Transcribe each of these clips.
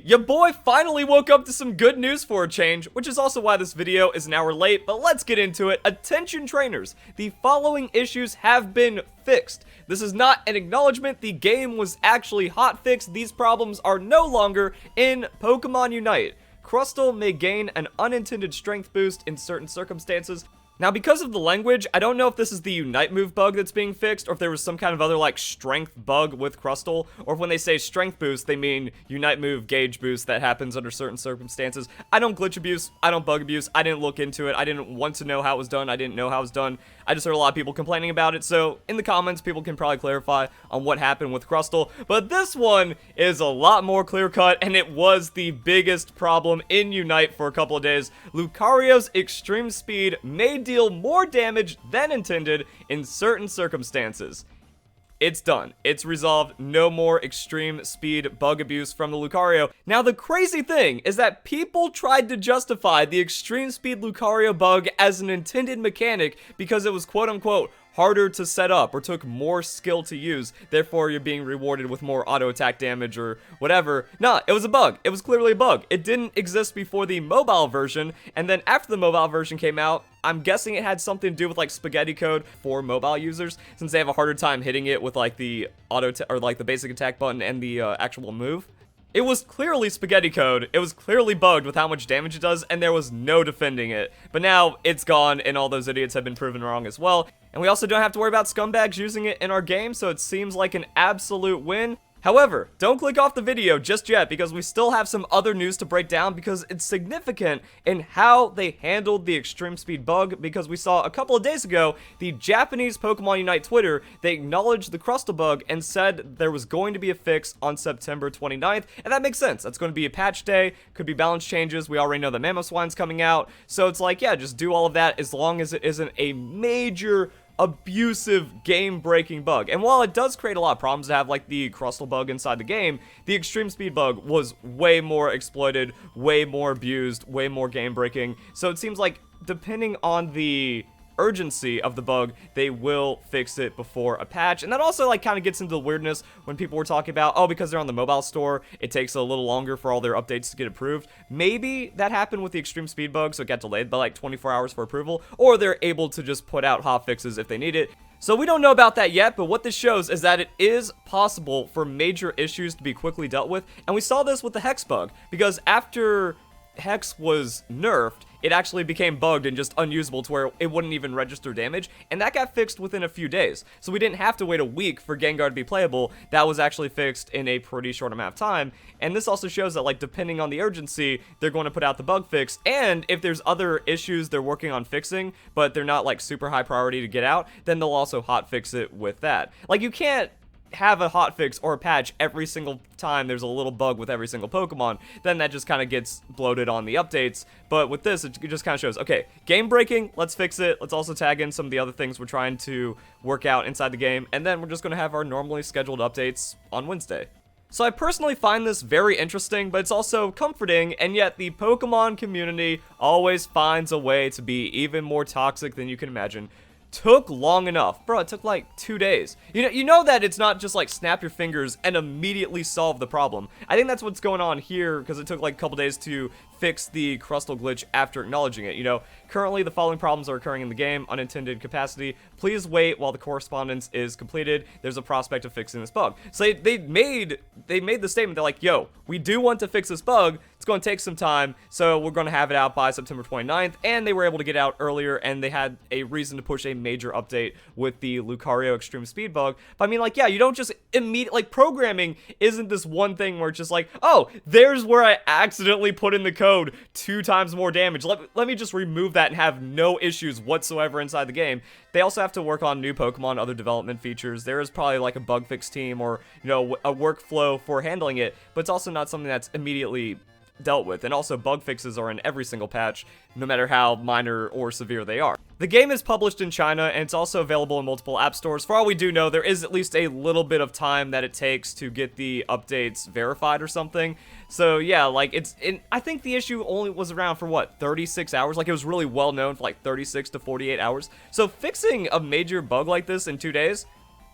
your boy finally woke up to some good news for a change, which is also why this video is an hour late, but let's get into it. Attention trainers, the following issues have been fixed. This is not an acknowledgement, the game was actually hotfixed. These problems are no longer in Pokemon Unite. Crustle may gain an unintended strength boost in certain circumstances. Now, because of the language, I don't know if this is the Unite move bug that's being fixed, or if there was some kind of other, like, strength bug with Crustle, or if when they say strength boost, they mean Unite move gauge boost that happens under certain circumstances. I don't glitch abuse, I don't bug abuse, I didn't look into it, I didn't want to know how it was done, I didn't know how it was done. I just heard a lot of people complaining about it, so in the comments, people can probably clarify on what happened with Crustle, but this one is a lot more clear-cut, and it was the biggest problem in Unite for a couple of days. Lucario's Extreme Speed may deal more damage than intended in certain circumstances. It's done. It's resolved. No more extreme speed bug abuse from the Lucario. Now, the crazy thing is that people tried to justify the extreme speed Lucario bug as an intended mechanic because it was quote-unquote harder to set up or took more skill to use, therefore you're being rewarded with more auto attack damage or whatever. Nah, it was a bug. It was clearly a bug. It didn't exist before the mobile version, and then after the mobile version came out, I'm guessing it had something to do with like spaghetti code for mobile users, since they have a harder time hitting it with like the or like the basic attack button and the actual move. It was clearly spaghetti code, it was clearly bugged with how much damage it does, and there was no defending it. But now, it's gone, and all those idiots have been proven wrong as well. And we also don't have to worry about scumbags using it in our game, so it seems like an absolute win. However, don't click off the video just yet, because we still have some other news to break down, because it's significant in how they handled the extreme speed bug, because we saw a couple of days ago, the Japanese Pokemon Unite Twitter, they acknowledged the Crustle bug and said there was going to be a fix on September 29th, and that makes sense. That's going to be a patch day, could be balance changes, we already know that Mamoswine's coming out, so it's like, yeah, just do all of that as long as it isn't a major abusive game-breaking bug. And while it does create a lot of problems to have like the Crustle bug inside the game, the extreme speed bug was way more exploited, way more abused, way more game-breaking. So it seems like depending on the urgency of the bug, they will fix it before a patch. And that also like kind of gets into the weirdness when people were talking about, oh, because they're on the mobile store, it takes a little longer for all their updates to get approved. Maybe that happened with the extreme speed bug, so it got delayed by like 24 hours for approval, or they're able to just put out hot fixes if they need it. So we don't know about that yet, but what this shows is that it is possible for major issues to be quickly dealt with. And we saw this with the Hex bug, because after Hex was nerfed, it actually became bugged and just unusable to where it wouldn't even register damage, and that got fixed within a few days. So we didn't have to wait a week for Gengar to be playable. That was actually fixed in a pretty short amount of time, and this also shows that, like, depending on the urgency, they're going to put out the bug fix, and if there's other issues they're working on fixing, but they're not, like, super high priority to get out, then they'll also hotfix it with that. Like, you can't have a hotfix or a patch every single time there's a little bug with every single Pokemon, then that just kind of gets bloated on the updates. But with this, it just kind of shows, okay, game breaking, let's fix it. Let's also tag in some of the other things we're trying to work out inside the game, and then we're just going to have our normally scheduled updates on Wednesday. So I personally find this very interesting, but it's also comforting, and yet the Pokemon community always finds a way to be even more toxic than you can imagine. Took long enough. Bro, it took like 2 days. You know that it's not just like snap your fingers and immediately solve the problem. I think that's what's going on here, because it took like a couple days to fix the Crustle glitch after acknowledging it. You know, currently the following problems are occurring in the game: unintended capacity. Please wait while the correspondence is completed. There's a prospect of fixing this bug. So they made the statement. They're like, yo, we do want to fix this bug. It's going to take some time, so we're going to have it out by September 29th, and they were able to get out earlier, and they had a reason to push a major update with the Lucario Extreme Speed bug. But I mean, like, yeah, you don't just immediately, like, programming isn't this one thing where it's just like, oh, there's where I accidentally put in the code 2 times more damage. Let me just remove that and have no issues whatsoever inside the game. They also have to work on new Pokemon, other development features. There is probably like a bug fix team or, you know, a workflow for handling it, but it's also not something that's immediately dealt with. And also, bug fixes are in every single patch, no matter how minor or severe they are. The game is published in China, and it's also available in multiple app stores. For all we do know, there is at least a little bit of time that it takes to get the updates verified or something. So yeah, like, I think the issue only was around for, what, 36 hours? Like, it was really well known for like 36 to 48 hours. So fixing a major bug like this in 2 days,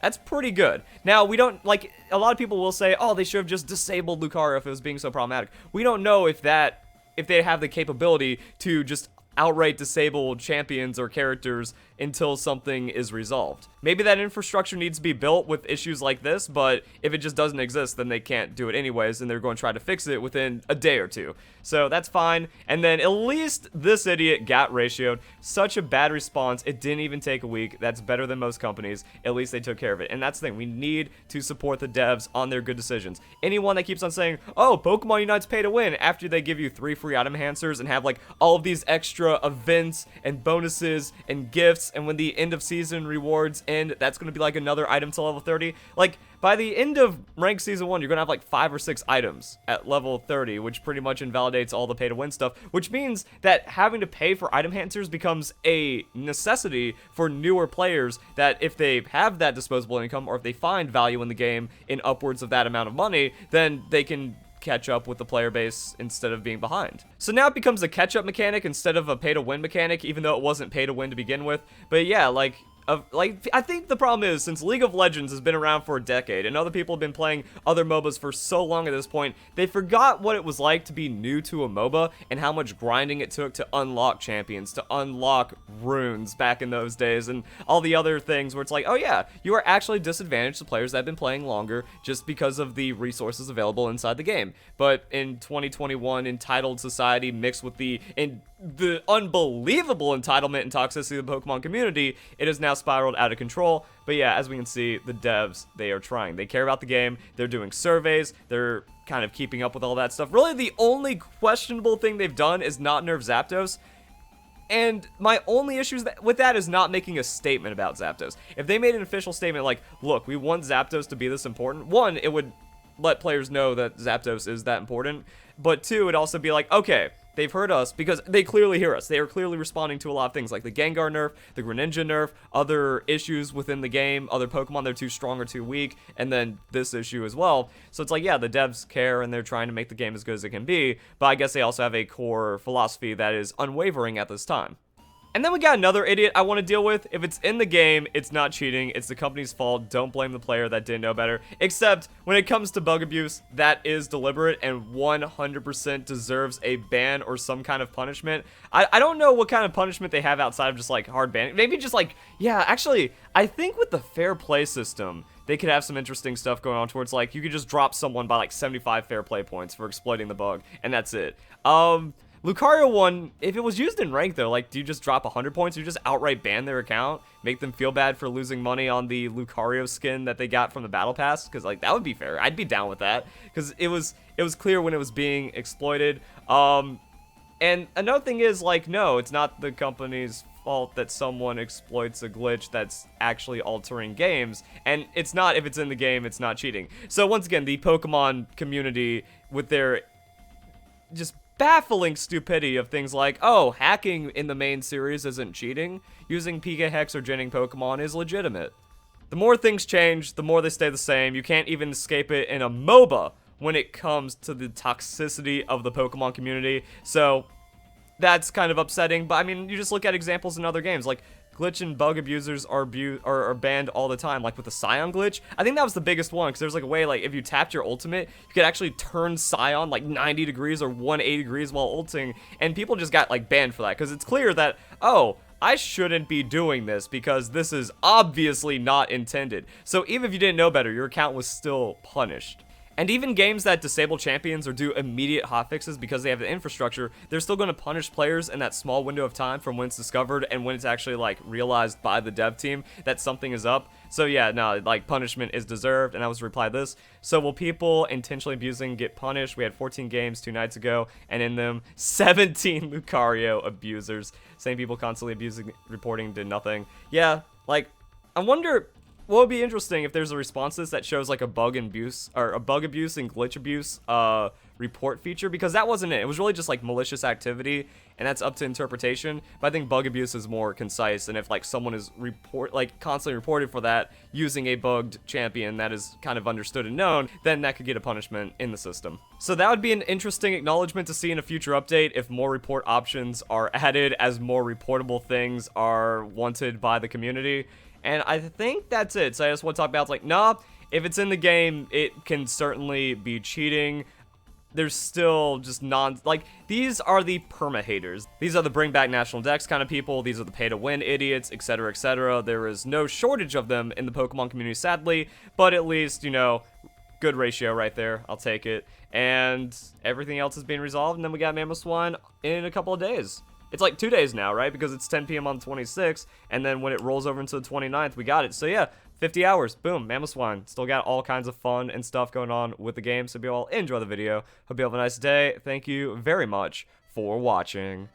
That's pretty good. Now, we don't, like, a lot of people will say, oh, they should have just disabled Lucario if it was being so problematic. We don't know if they have the capability to just outright disable champions or characters until something is resolved. Maybe that infrastructure needs to be built with issues like this, but if it just doesn't exist, then they can't do it anyways, and they're going to try to fix it within a day or two. So that's fine. And then at least this idiot got ratioed. Such a bad response. It didn't even take a week. That's better than most companies. At least they took care of it. And that's the thing. We need to support the devs on their good decisions. Anyone that keeps on saying, oh, Pokemon Unite's pay to win, after they give you 3 free item enhancers and have like all of these extra events and bonuses and gifts, and when the end of season rewards end, that's going to be like another item to level 30. Like, by the end of ranked season 1, you're going to have like 5 or 6 items at level 30, which pretty much invalidates all the pay to win stuff, which means that having to pay for item enhancers becomes a necessity for newer players, that if they have that disposable income, or if they find value in the game in upwards of that amount of money, then they can catch up with the player base instead of being behind. So now it becomes a catch-up mechanic instead of a pay-to-win mechanic, even though it wasn't pay-to-win to begin with. But yeah, like, I think the problem is, since League of Legends has been around for a decade, and other people have been playing other MOBAs for so long at this point, they forgot what it was like to be new to a MOBA, and how much grinding it took to unlock champions, to unlock runes back in those days, and all the other things where it's like, oh yeah, you are actually disadvantaged to players that have been playing longer just because of the resources available inside the game. But in 2021, entitled society mixed with the unbelievable entitlement and toxicity of the Pokemon community, it has now spiraled out of control. But yeah, as we can see, the devs, they are trying. They care about the game. They're doing surveys. They're kind of keeping up with all that stuff. Really, the only questionable thing they've done is not nerf Zapdos. And my only issue with that is not making a statement about Zapdos. If they made an official statement like, look, we want Zapdos to be this important, one, it would let players know that Zapdos is that important. But two, it'd also be like, okay, they've heard us, because they clearly hear us. They are clearly responding to a lot of things, like the Gengar nerf, the Greninja nerf, other issues within the game, other Pokemon that are too strong or too weak, and then this issue as well. So it's like, yeah, the devs care, and they're trying to make the game as good as it can be, but I guess they also have a core philosophy that is unwavering at this time. And then we got another idiot I want to deal with. If it's in the game, it's not cheating. It's the company's fault. Don't blame the player that didn't know better. Except when it comes to bug abuse, that is deliberate and 100% deserves a ban or some kind of punishment. I don't know what kind of punishment they have outside of just like hard banning. Maybe just like, yeah, actually, I think with the fair play system, they could have some interesting stuff going on towards like, you could just drop someone by like 75 fair play points for exploiting the bug, and that's it. Lucario one, if it was used in rank though, like, do you just drop 100 points or you just outright ban their account? Make them feel bad for losing money on the Lucario skin that they got from the battle pass? Because, like, that would be fair. I'd be down with that. Because it was clear when it was being exploited. And another thing is, like, no, it's not the company's fault that someone exploits a glitch that's actually altering games. And it's not, if it's in the game, it's not cheating. So, once again, the Pokemon community, with their just baffling stupidity of things like, oh, hacking in the main series isn't cheating. Using PK Hex or genning Pokemon is legitimate. The more things change, the more they stay the same. You can't even escape it in a MOBA when it comes to the toxicity of the Pokemon community. So that's kind of upsetting. But I mean, you just look at examples in other games, like glitch and bug abusers are banned all the time, like with the Scion glitch. I think that was the biggest one, because there's like a way, like, if you tapped your ultimate, you could actually turn Scion like 90 degrees or 180 degrees while ulting, and people just got like banned for that, because it's clear that, oh, I shouldn't be doing this because this is obviously not intended. So even if you didn't know better, your account was still punished. And even games that disable champions or do immediate hotfixes because they have the infrastructure, they're still going to punish players in that small window of time from when it's discovered and when it's actually, like, realized by the dev team that something is up. So yeah, no, like, punishment is deserved, and I was to reply this. So will people intentionally abusing get punished? We had 14 games 2 nights ago, and in them, 17 Lucario abusers. Same people constantly abusing, reporting, did nothing. Yeah, like, I wonder what would be interesting if there's a response to this that shows like a bug abuse or a bug abuse and glitch abuse report feature, because that wasn't it. It was really just like malicious activity, and that's up to interpretation. But I think bug abuse is more concise, and if like someone is constantly reported for that using a bugged champion that is kind of understood and known, then that could get a punishment in the system. So that would be an interesting acknowledgement to see in a future update if more report options are added as more reportable things are wanted by the community. And I think that's it. So I just want to talk about, like, nah, if it's in the game, it can certainly be cheating. There's still just like, these are the perma-haters. These are the bring back national decks kind of people. These are the pay-to-win idiots, etc., etc. There is no shortage of them in the Pokemon community, sadly, but at least, you know, good ratio right there. I'll take it. And everything else is being resolved, and then we got Mamoswine in a couple of days. It's like 2 days now, right? Because it's 10 p.m. on the 26th, and then when it rolls over into the 29th, we got it. So yeah, 50 hours, boom, Mamoswine. Still got all kinds of fun and stuff going on with the game, so if you all enjoy the video, hope you have a nice day. Thank you very much for watching.